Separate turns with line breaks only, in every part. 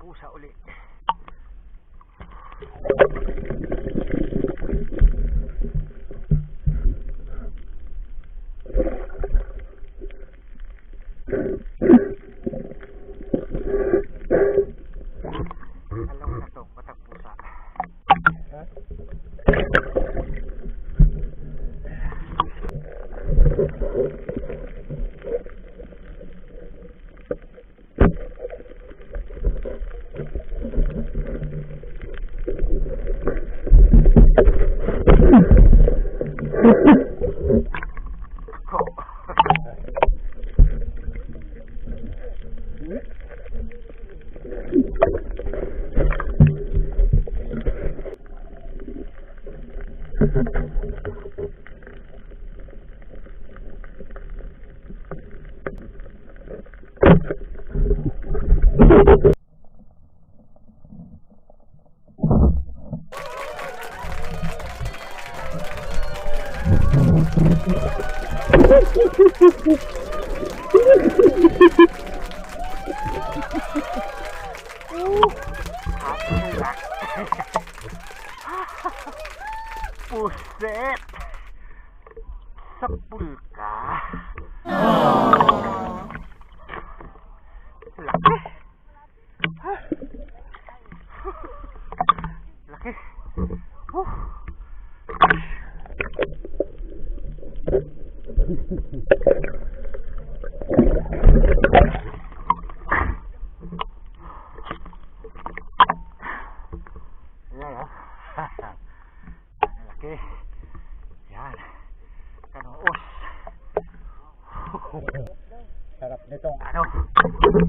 Pusa ulit. Alam mo na to, batang pusa. Puset sa pulka. Laki. Laki. Laki. Yan. Kanoos.
Sarap nitong
Ano?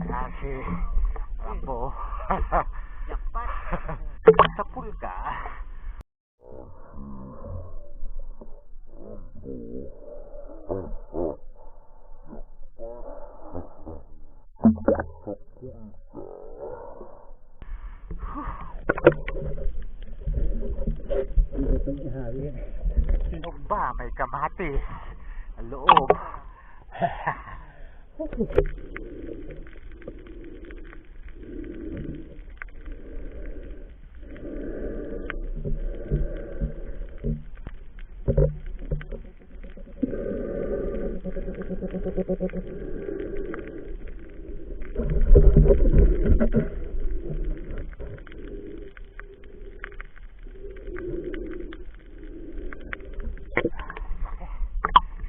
Ayan si Rambo. Jackpot. Sa pulka. Sino ba may kamatis ang loob?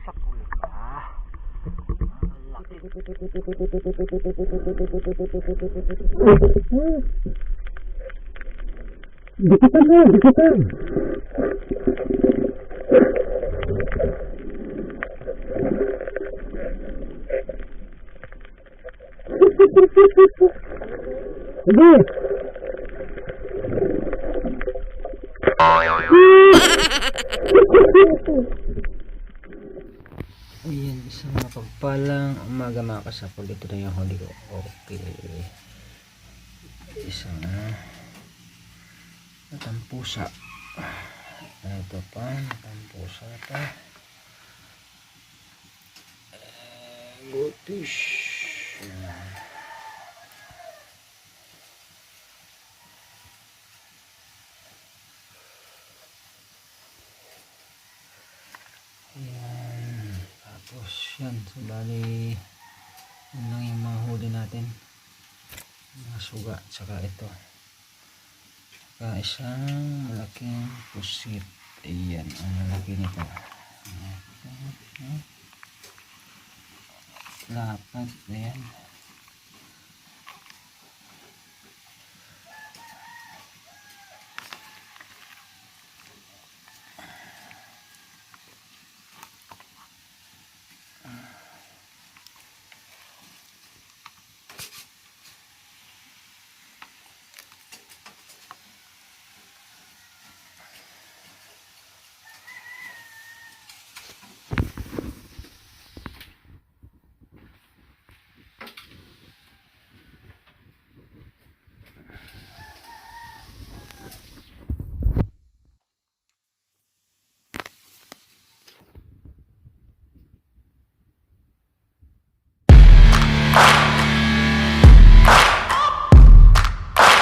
Sa pulka. Laki.
Dikitan mo, dikitan. Sige.
Ayan, isang mapagpalang umaga mga kasapol. Ito na yung huli ko. Okay. Isang natampusa. Ito pa, natampusa pa. Goldfish. Ayan. Tapos yan. So bali yun lang yung mga huli natin. Mga suga. Tsaka ito. Tsaka isang malaking pusit. Ayan. Ang lalaki nito. Lapat. Ayan.